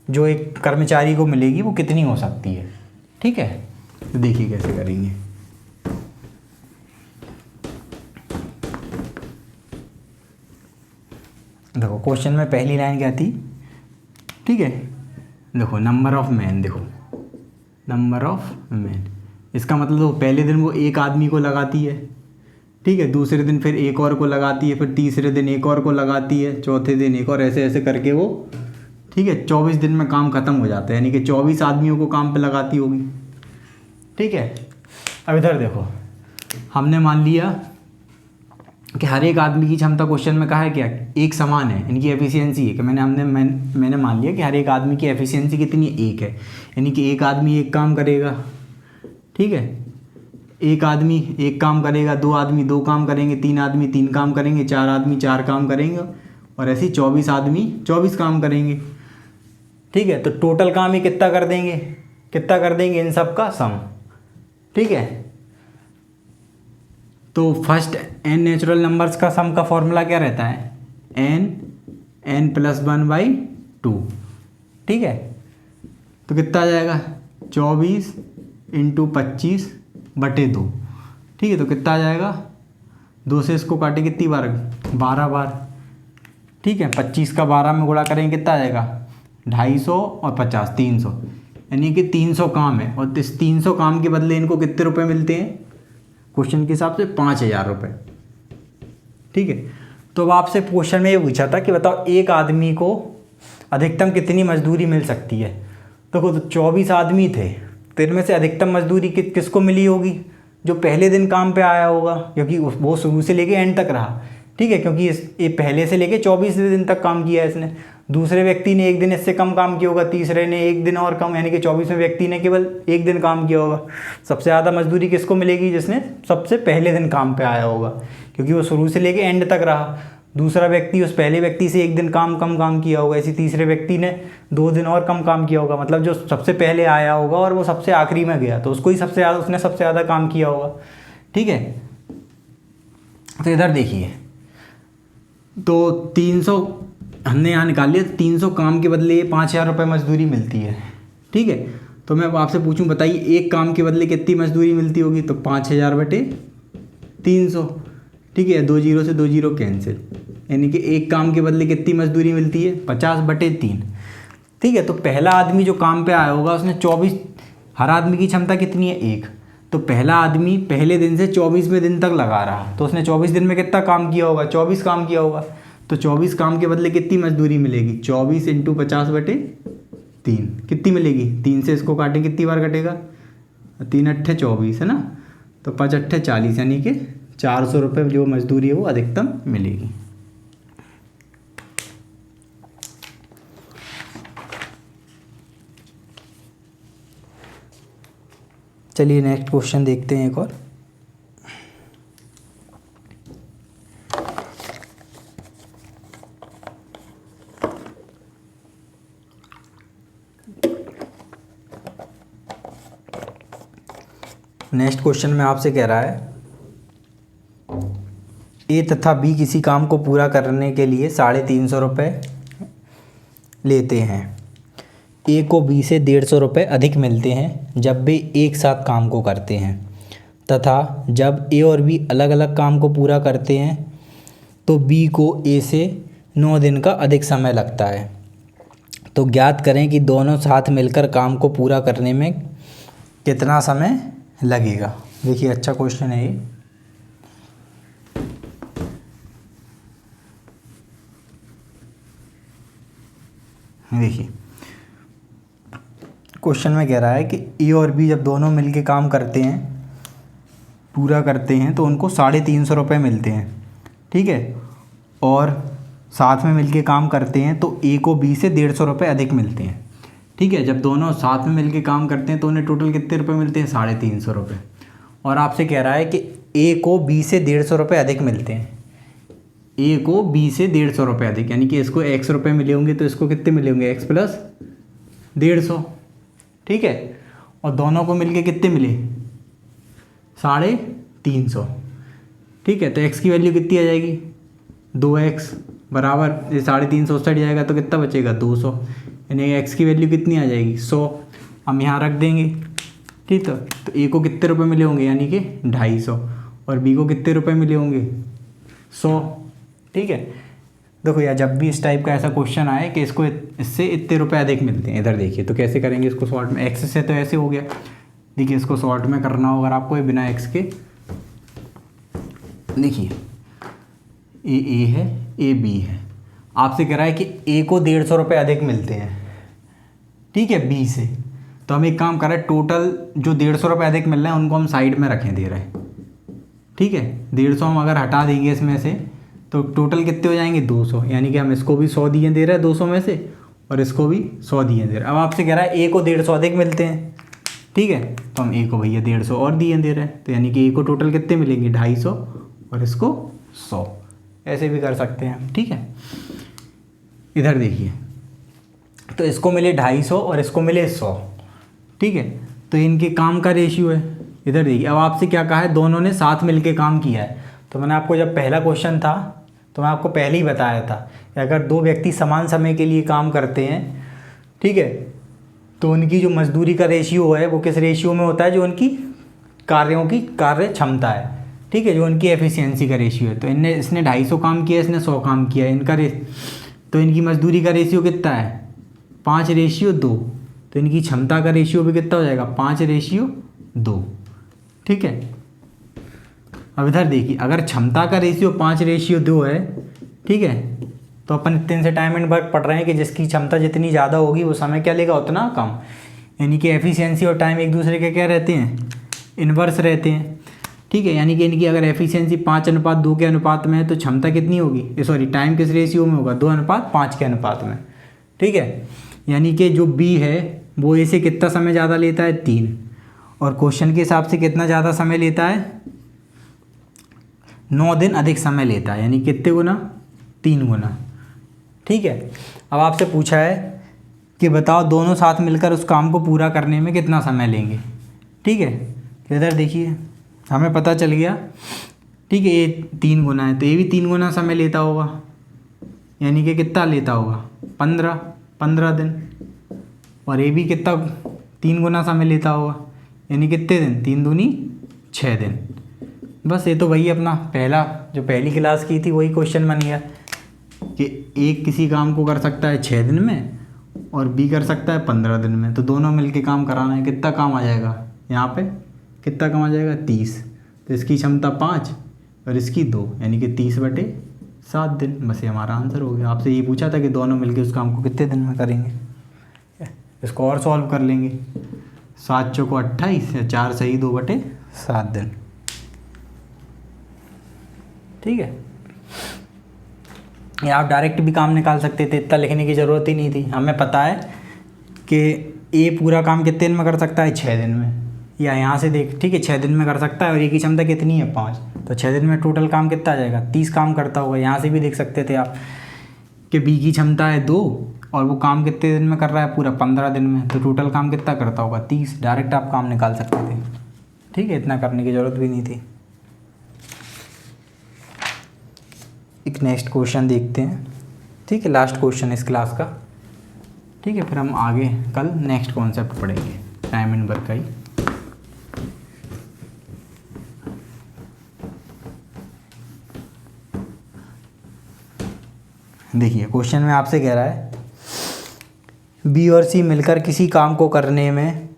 जो एक कर्मचारी को मिलेगी वो कितनी हो सकती है। ठीक है, तो देखिए कैसे करेंगे। देखो क्वेश्चन में पहली लाइन क्या थी, ठीक है, देखो नंबर ऑफ मैन, देखो नंबर ऑफ मैन, इसका मतलब तो पहले दिन वो एक आदमी को लगाती है, ठीक है, दूसरे दिन फिर एक और को लगाती है, फिर तीसरे दिन एक और को लगाती है, चौथे दिन एक और, ऐसे ऐसे करके वो, ठीक है, 24 दिन में काम ख़त्म हो जाता है, यानी कि 24 आदमियों को काम पे लगाती होगी। ठीक है, अब इधर देखो, हमने मान लिया कि हर एक आदमी की क्षमता क्वेश्चन में कहा है क्या, एक समान है, इनकी एफिशिएंसी है कि मैंने मान लिया कि हर एक आदमी की एफिशिएंसी कितनी है, एक है, यानी कि एक आदमी एक काम करेगा। ठीक है, एक आदमी एक काम करेगा, 2 आदमी 2 काम करेंगे, 3 आदमी 3 काम करेंगे, 4 आदमी 4 काम करेंगे, और ऐसे ही 24 आदमी 24 काम करेंगे। ठीक है, तो टोटल काम ही कितना कर देंगे, कितना कर देंगे इन सब का सम। ठीक है, तो फर्स्ट n नेचुरल नंबर्स का सम का फॉर्मूला क्या रहता है, n+1/2। ठीक है, तो कितना आ जाएगा 24 × 25/2। ठीक है, तो कितना आ जाएगा, 2 से इसको काटे कितनी बार, 12 बार। ठीक है, 25 का 12 में गुणा करेंगे कितना आ जाएगा 250 और 50 300, यानी कि 300 काम है। और इस 300 काम के बदले इनको कितने रुपए मिलते हैं, क्वेश्चन के हिसाब से 5000 रुपये। ठीक है, तो अब आपसे क्वेश्चन में ये पूछा था कि बताओ एक आदमी को अधिकतम कितनी मजदूरी मिल सकती है। तो 24 आदमी थे, तो इनमें से अधिकतम मजदूरी किसको मिली होगी, जो पहले दिन काम पे आया होगा, क्योंकि वो शुरू से लेके एंड तक रहा। ठीक है, क्योंकि ये पहले से लेके 24वें दिन तक काम किया है इसने। दूसरे व्यक्ति ने एक दिन इससे कम काम किया होगा, तीसरे ने एक दिन और कम, यानी कि 24वें व्यक्ति ने केवल एक दिन काम किया होगा। सबसे ज़्यादा मजदूरी किसको मिलेगी, जिसने सबसे पहले दिन काम पे आया होगा, क्योंकि वो शुरू से लेके एंड तक रहा। दूसरा व्यक्ति उस पहले व्यक्ति से एक दिन कम काम किया होगा, ऐसे तीसरे व्यक्ति ने 2 दिन और कम काम किया होगा। मतलब जो सबसे पहले आया होगा और वो सबसे आखिरी में गया, तो उसको ही उसने सबसे ज़्यादा काम किया होगा। ठीक है, तो इधर देखिए, तो 300 हमने यहाँ निकाल लिया, 300 काम के बदले 5000 रुपये मजदूरी मिलती है। ठीक है, तो मैं आपसे पूछूं, बताइए एक काम के बदले कितनी मजदूरी मिलती होगी, तो 5000/300। ठीक है, 2 0 से 2 0 कैंसिल, यानी कि एक काम के बदले कितनी मजदूरी मिलती है 50/3। ठीक है, तो पहला आदमी जो काम पे आया होगा उसने 24, हर आदमी की क्षमता कितनी है 1, तो पहला आदमी पहले दिन से 24वें दिन तक लगा रहा, तो उसने 24 दिन में कितना काम किया होगा, 24 काम किया होगा। तो 24 काम के बदले कितनी मजदूरी मिलेगी, 24 × 50/3 कितनी मिलेगी, 3 से इसको काटे कितनी बार कटेगा, 3 × 8 = 24 है ना, तो 5 × 8 = 40, यानी कि 400 रुपये जो मजदूरी है वो अधिकतम मिलेगी। चलिए नेक्स्ट क्वेश्चन देखते हैं एक और। नेक्स्ट क्वेश्चन में आपसे कह रहा है ए तथा बी किसी काम को पूरा करने के लिए 350 रुपये लेते हैं। ए को बी से 150 रुपये अधिक मिलते हैं जब वे एक साथ काम को करते हैं, तथा जब ए और बी अलग अलग काम को पूरा करते हैं तो बी को ए से 9 दिन का अधिक समय लगता है। तो ज्ञात करें कि दोनों साथ मिलकर काम को पूरा करने में कितना समय लगेगा। देखिए अच्छा क्वेश्चन है ये। देखिए क्वेश्चन में कह रहा है कि ए और बी जब दोनों मिलके काम करते हैं, पूरा करते हैं, तो उनको 350 रुपये मिलते हैं। ठीक है, और साथ में मिलके काम करते हैं तो ए को बी से 150 रुपये अधिक मिलते हैं। ठीक है, जब दोनों साथ में मिलके काम करते हैं तो उन्हें टोटल कितने रुपए मिलते हैं, 350 रुपये। और आपसे कह रहा है कि ए को बी से 150 रुपये अधिक मिलते हैं, ए को बी से 150 रुपये अधिक, यानी कि इसको x रुपये मिले होंगे तो इसको कितने मिले होंगे, x + 150। ठीक है, और दोनों को मिलके कितने मिले, 350। ठीक है, तो x की वैल्यू कितनी आ जाएगी, 2x बराबर ये 350 उस साइड जाएगा तो कितना बचेगा, 200, यानी x की वैल्यू कितनी आ जाएगी, 100। हम यहाँ रख देंगे। ठीक है, तो ए को कितने रुपए मिले होंगे, यानी कि 250, और बी को कितने रुपए मिले होंगे, 100। ठीक है, देखो यार जब भी इस टाइप का ऐसा क्वेश्चन आए कि इसको इससे इतने रुपए अधिक मिलते हैं, इधर देखिए तो कैसे करेंगे इसको शॉर्ट में। एक्स से तो ऐसे हो गया, देखिए इसको शॉर्ट में करना होगा आपको बिना एक्स के। देखिए ए है, ए बी है, आपसे कह रहा है कि ए को 150 रुपये अधिक मिलते हैं, ठीक है, बी से। तो हम एक काम कर रहे हैं, टोटल जो 150 रुपये अधिक मिल रहे हैं उनको हम साइड में रखें दे रहे हैं। ठीक है, 150 हम अगर हटा देंगे इसमें से तो टोटल कितने हो जाएंगे, 200, यानी कि हम इसको भी 100 दिए दे रहे हैं 200 में से, और इसको भी 100 दिए दे रहे हैं। अब आपसे कह रहा है ए को 150 अधिक मिलते हैं, ठीक है, तो हम ए को भैया 150 और दिए दे रहे हैं, तो यानी कि ए को टोटल कितने मिलेंगे, 250, और इसको 100, ऐसे भी कर सकते हैं। ठीक है, इधर देखिए तो इसको मिले 250 और इसको मिले 100, ठीक है। तो इनके काम का रेशियो है। इधर देखिए, अब आपसे क्या कहा है, दोनों ने साथ मिलके काम किया है। तो मैंने आपको जब पहला क्वेश्चन था तो मैं आपको पहले ही बताया था कि अगर दो व्यक्ति समान समय के लिए काम करते हैं, ठीक है, तो उनकी जो मजदूरी का रेशियो है वो किस रेशियो में होता है, जो उनकी कार्यों की कार्य क्षमता है, ठीक है, जो उनकी एफिशिएंसी का रेशियो है। तो इसने 250 काम किया, इसने 100 काम किया, तो इनकी मजदूरी का रेशियो कितना है, 5:2। तो इनकी क्षमता का रेशियो भी कितना हो जाएगा, 5:2, ठीक है। अब इधर देखिए, अगर क्षमता का रेशियो 5:2 है, ठीक है, तो अपन इतने से टाइम एंड वर्क पढ़ रहे हैं कि जिसकी क्षमता जितनी ज़्यादा होगी वो समय क्या लेगा, उतना कम। यानी कि एफिशिएंसी और टाइम एक दूसरे के क्या रहते हैं, इन्वर्स रहते हैं, ठीक है। यानी कि इनकी अगर एफिशिएंसी 5:2 के अनुपात में है तो क्षमता कितनी होगी, सॉरी टाइम किस रेशियो में होगा, 2:5 के अनुपात में, ठीक है। यानी कि जो बी है वो ए से कितना समय ज़्यादा लेता है, 3, और क्वेश्चन के हिसाब से कितना ज़्यादा समय लेता है, 9 दिन अधिक समय लेता है। यानी कितने गुना, 3 गुना, ठीक है। अब आपसे पूछा है कि बताओ दोनों साथ मिलकर उस काम को पूरा करने में कितना समय लेंगे, ठीक है। तो इधर देखिए, हमें पता चल गया, ठीक है, ये 3 गुना है तो ये भी 3 गुना समय लेता होगा। यानी कि कितना लेता होगा, 15 दिन, और ये भी कितना 3 गुना समय लेता होगा। यानी कितने दिन, 3 दूनी 6 दिन। बस ये तो वही अपना पहला जो पहली क्लास की थी वही क्वेश्चन बन गया कि एक किसी काम को कर सकता है 6 दिन में और बी कर सकता है 15 दिन में। तो दोनों मिलके काम कराना है, कितना काम आ जाएगा, यहाँ पे कितना काम आ जाएगा, 30। तो इसकी क्षमता 5 और इसकी 2, यानी कि 30/7 दिन। बस ये हमारा आंसर हो गया। आपसे ये पूछा था कि दोनों मिलके उस काम को कितने दिन में करेंगे। इसको और सॉल्व कर लेंगे, 7 चौको 28 या 4 सही 2/7 दिन, ठीक है। या आप डायरेक्ट भी काम निकाल सकते थे, इतना लिखने की ज़रूरत ही नहीं थी। हमें पता है कि ए पूरा काम कितने दिन में कर सकता है, 6 दिन में, या यहाँ से देख, ठीक है, 6 दिन में कर सकता है और ए की क्षमता कितनी है, 5। तो 6 दिन में टोटल काम कितना आ जाएगा, 30 काम करता होगा। यहाँ से भी देख सकते थे आप कि बी की क्षमता है 2 और वो काम कितने दिन में कर रहा है, पूरा 15 दिन में। तो टोटल काम कितना करता होगा, 30। डायरेक्ट आप काम निकाल सकते थे, ठीक है, इतना करने की ज़रूरत भी नहीं थी। एक नेक्स्ट क्वेश्चन देखते हैं, ठीक है, लास्ट क्वेश्चन इस क्लास का, ठीक है। फिर हम आगे कल नेक्स्ट कॉन्सेप्ट पढ़ेंगे, टाइम एंड वर्क का ही। देखिए, क्वेश्चन में आपसे कह रहा है बी और सी मिलकर किसी काम को करने में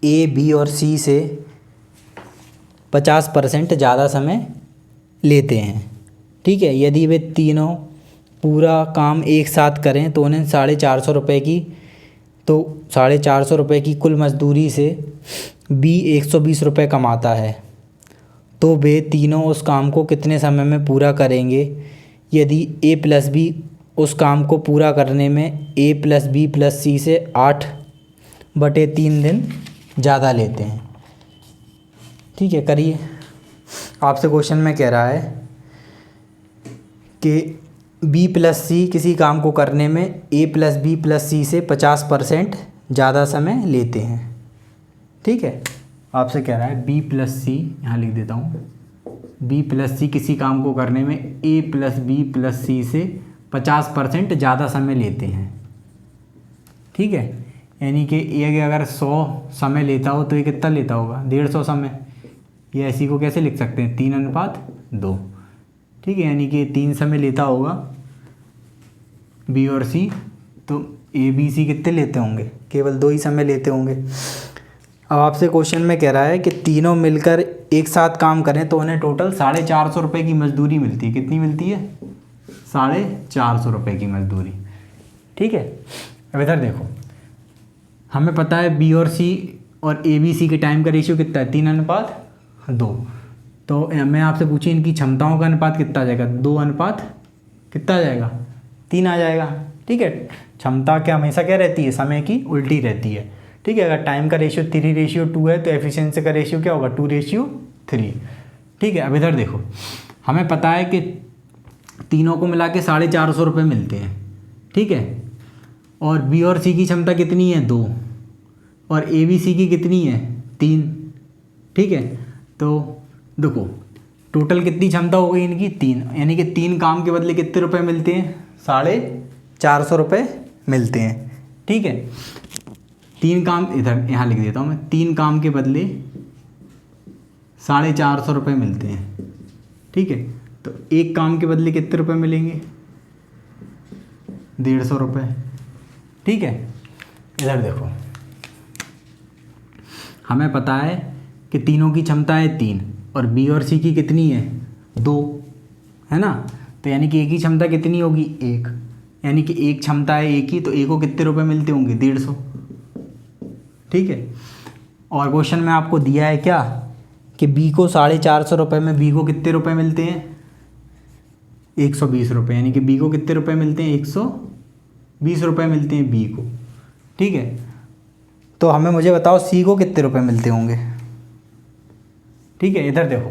ए, बी और सी से 50% ज़्यादा समय लेते हैं, ठीक है। यदि वे तीनों पूरा काम एक साथ करें तो उन्हें 450 रुपये की कुल मजदूरी से बी 120 रुपये कमाता है, तो वे तीनों उस काम को कितने समय में पूरा करेंगे। यदि ए प्लस बी उस काम को पूरा करने में ए प्लस बी प्लस सी से 8/3 दिन ज़्यादा लेते हैं, ठीक है। करिए, आपसे क्वेश्चन में कह रहा है कि बी प्लस सी किसी काम को करने में ए प्लस बी प्लस सी से 50% ज़्यादा समय लेते हैं, ठीक है। आपसे कह रहा है बी प्लस सी, यहाँ लिख देता हूँ, बी प्लस सी किसी काम को करने में ए प्लस बी प्लस सी से 50% ज़्यादा समय लेते हैं, ठीक है। यानी कि ए अगर 100 समय लेता हो तो ये कितना लेता होगा, 150 समय। ये ऐसी को कैसे लिख सकते हैं, 3:2, ठीक है। यानी कि 3 समय लेता होगा बी और सी, तो ए बी सी कितने लेते होंगे, केवल 2 ही समय लेते होंगे। अब आपसे क्वेश्चन में कह रहा है कि तीनों मिलकर एक साथ काम करें तो उन्हें टोटल 450 रुपये की मजदूरी मिलती है। कितनी मिलती है, 450 रुपये की मजदूरी, ठीक है। अब इधर देखो, हमें पता है बी और सी और ए बी सी के टाइम का रेशियो कितना है, 3:2। तो मैं आपसे पूछी इनकी क्षमताओं का अनुपात कितना आ जाएगा, 2 कितना आ जाएगा, 3 आ जाएगा, ठीक है। क्षमता क्या हमेशा क्या रहती है, समय की उल्टी रहती है, ठीक है। अगर टाइम का रेशियो 3:2 है तो एफिशिएंसी का रेशियो क्या होगा, 2:3, ठीक है। अब इधर देखो, हमें पता है कि तीनों को मिला के 450 रुपये मिलते हैं, ठीक है। और बी और सी की क्षमता कितनी है 2, और ए बी सी की कितनी है 3। ठीक है, तो देखो टोटल कितनी क्षमता हो गई इनकी 3, यानी कि 3 काम के बदले कितने रुपए मिलते हैं 450 रुपये मिलते हैं। ठीक है, 3 काम, इधर यहाँ लिख देता हूँ मैं, 3 काम के बदले 450 रुपये मिलते हैं। ठीक है, तो एक काम के बदले कितने रुपए मिलेंगे 150 रुपये। ठीक है, इधर देखो हमें पता है कि तीनों की क्षमता है 3 और बी और सी की कितनी है 2, है ना। तो यानी कि एक ही क्षमता कितनी होगी 1, यानी कि एक क्षमता है एक ही, तो ए को कितने रुपए मिलते होंगे 150। ठीक है, और क्वेश्चन में आपको दिया है क्या कि बी को 450 रुपये में बी को कितने रुपए मिलते हैं 120 रुपये, यानी कि बी को कितने रुपए मिलते हैं 120 रुपये मिलते हैं बी को। ठीक है, तो हमें मुझे बताओ सी को कितने रुपए मिलते होंगे। ठीक है, इधर देखो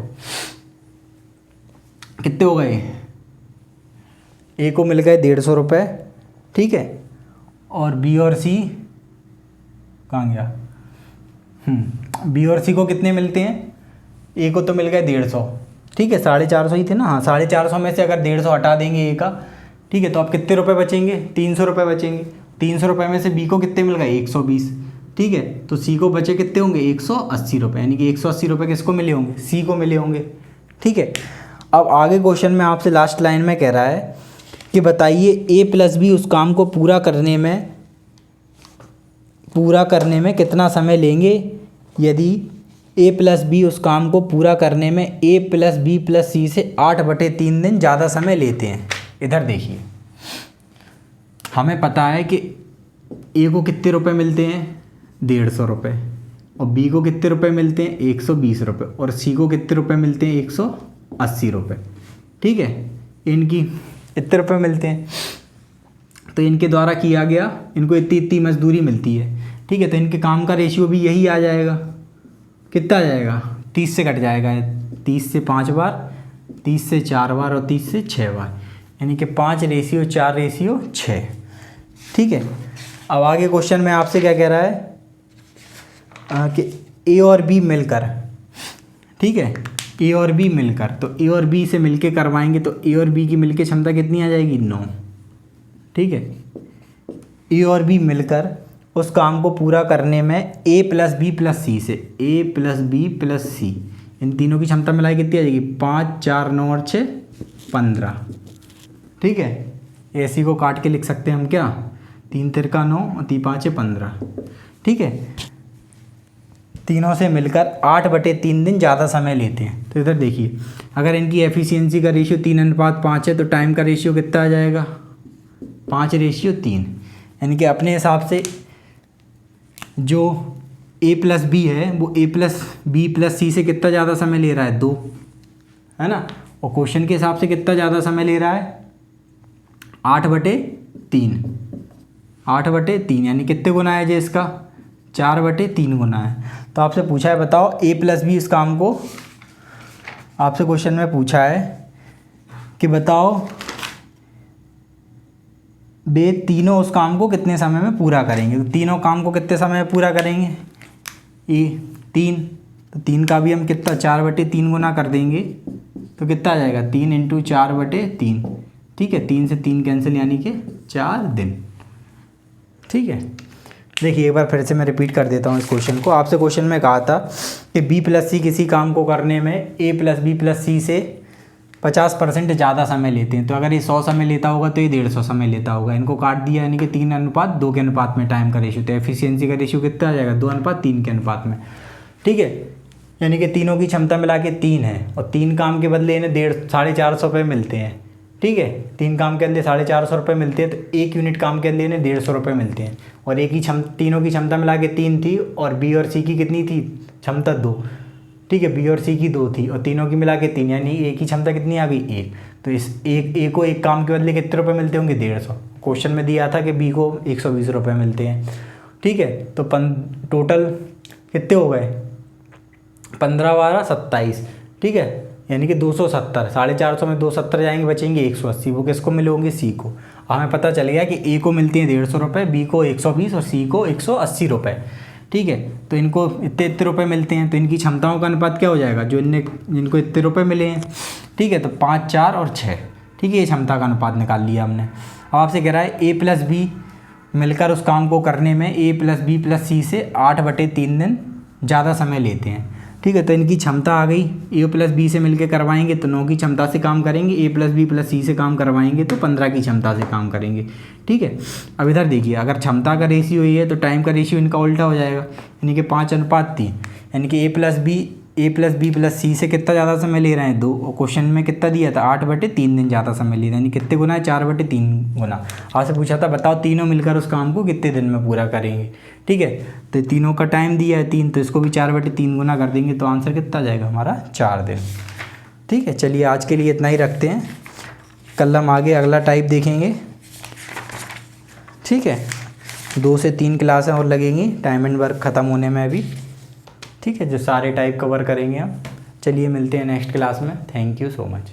कितने हो गए, ए को मिल गए 150 रुपये। ठीक है, और बी और सी कहाँ गया, बी और सी को कितने मिलते हैं, ए को तो मिल गए 150। ठीक है, 450 ही थे ना, हाँ 450 में से अगर 150 हटा देंगे ए का, ठीक है, तो अब कितने रुपए बचेंगे 300 रुपये बचेंगे। 300 रुपये में से बी को कितने मिल गए 120। ठीक है, तो सी को बचे कितने होंगे 180 रुपये, यानी कि 180 रुपये किसको मिले होंगे सी को मिले होंगे। ठीक है, अब आगे क्वेश्चन में आपसे लास्ट लाइन में कह रहा है कि बताइए ए प्लस बी उस काम को पूरा करने में कितना समय लेंगे यदि ए प्लस बी उस काम को पूरा करने में ए प्लस बी प्लस सी से 8/3 दिन ज़्यादा समय लेते हैं। इधर देखिए हमें पता है कि ए को कितने रुपए मिलते हैं 150 रुपये, और बी को कितने रुपए मिलते हैं 120 रुपये, और सी को कितने रुपए मिलते हैं 180 रुपये। ठीक है, इनकी इतने रुपये मिलते हैं, तो इनके द्वारा किया गया इनको इतनी मजदूरी मिलती है। ठीक है, तो इनके काम का रेशियो भी यही आ जाएगा, कितना आ जाएगा 30 से कट जाएगा, 30 से 5 बार, 30 से 4 बार और 30 से 6 बार, यानी कि 5:4:6। ठीक है, अब आगे क्वेश्चन में आपसे क्या कह रहा है कि ए और बी मिलकर, ठीक है, ए और बी मिलकर, तो ए और बी से मिलके करवाएंगे तो ए और बी की मिलके क्षमता कितनी आ जाएगी 9। ठीक है, ए और बी मिलकर उस काम को पूरा करने में ए प्लस बी प्लस सी से, ए प्लस बी प्लस सी, इन तीनों की क्षमता मिलाई कितनी आ जाएगी 5, 4, 9 और 6 15। ठीक है, एसी को काट के लिख सकते हैं हम क्या 3 तिरका 9 और 3 5 15। ठीक है, तीनों से मिलकर 8/3 दिन ज़्यादा समय लेते हैं। तो इधर देखिए अगर इनकी एफिशिएंसी का रेशियो 3:5 है तो टाइम का रेशियो कितना आ जाएगा 5:3, यानी कि अपने हिसाब से जो ए प्लस बी है वो ए प्लस बी प्लस सी से कितना ज़्यादा समय ले रहा है 2, है ना, और क्वेश्चन के हिसाब से कितना ज़्यादा समय ले रहा है 8/3, 8/3 यानी कितने गुना है जो इसका 4/3 गुना है। तो आपसे पूछा है बताओ ए प्लस बी इस काम को, आपसे क्वेश्चन में पूछा है कि बताओ वे तीनों उस काम को कितने समय में पूरा करेंगे। तो तीनों काम को कितने समय में पूरा करेंगे ए 3, तो 3 का भी हम कितना 4/3 गुना कर देंगे तो कितना आ जाएगा 3 × 4/3। ठीक है, 3 से 3 कैंसिल यानी कि 4 दिन। ठीक है, देखिए एक बार फिर से मैं रिपीट कर देता हूँ इस क्वेश्चन को। आपसे क्वेश्चन में कहा था कि बी प्लस सी किसी काम को करने में ए प्लस बी प्लस सी से 50% ज़्यादा समय लेते हैं। तो अगर ये 100 समय लेता होगा तो ये 150 समय लेता होगा। इनको काट दिया यानी कि 3:2 के अनुपात में टाइम का रेशियो, तो एफिशिएंसी का रेशियो कितना आ जाएगा 2:3 के अनुपात में। ठीक है, यानी कि तीनों की क्षमता मिला के 3 है और 3 काम के बदले इन्हें 450 रुपये मिलते हैं। ठीक है, 3 काम के बदले 450 रुपये मिलते हैं, तो 1 यूनिट काम के बदले इन्हें 150 रुपये मिलते हैं। और एक ही तीनों की क्षमता मिला के 3 थी और बी और सी की कितनी थी क्षमता 2। ठीक है, बी और सी की 2 थी और तीनों की मिला के 3, यानी एक ही क्षमता कितनी आ गई 1। तो इस ए को एक काम के बदले कितने रुपये मिलते होंगे 150। क्वेश्चन में दिया था कि बी को 120 रुपये मिलते हैं। ठीक है, तो टोटल कितने हो गए 15 12 27। ठीक है, यानी कि 270, 450 में 270 जाएंगे, बचेंगे 180। वो किसको मिलोगे? सी को। हमें पता चल गया कि ए को मिलती हैं 150 रुपये, बी को 120 और सी को 180 रुपये। ठीक है, तो इनको इतने इतने रुपये मिलते हैं, तो इनकी क्षमताओं का अनुपात क्या हो जाएगा? जो जिनको इतने रुपये मिले हैं, ठीक है, तो 5, 4 और 6। ठीक है, ये क्षमता का अनुपात निकाल लिया हमने। अब आपसे कह रहा है ए प्लस बी मिलकर उस काम को करने में ए प्लस बी प्लस सी से 8/3 दिन ज़्यादा समय लेते हैं। ठीक है, तो इनकी क्षमता आ गई। ए प्लस बी से मिलकर करवाएंगे तो 9 की क्षमता से काम करेंगे, ए प्लस बी प्लस सी से काम करवाएंगे तो 15 की क्षमता से काम करेंगे। ठीक है, अब इधर देखिए, अगर क्षमता का रेशियो ये है तो टाइम का रेशियो इनका उल्टा हो जाएगा, यानी कि 5:3। यानी कि ए प्लस बी प्लस सी से कितना ज़्यादा समय ले रहे हैं? 2। और क्वेश्चन में कितना दिया था? 8/3 दिन ज़्यादा समय ले रहे हैं, यानी कितने गुना है? 4/3 गुना। आपसे पूछा था बताओ तीनों मिलकर उस काम को कितने दिन में पूरा करेंगे। ठीक है, तो तीनों का टाइम दिया है 3, तो इसको भी 4/3 गुना कर देंगे, तो आंसर कितना आ जाएगा हमारा? 4 दिन। ठीक है, चलिए आज के लिए इतना ही रखते हैं, कल हम आगे अगला टाइप देखेंगे। ठीक है, 2 से 3 क्लासें और लगेंगी टाइम एंड वर्क ख़त्म होने में अभी। ठीक है, जो सारे टाइप कवर करेंगे हम। चलिए मिलते हैं नेक्स्ट क्लास में। Thank you so much.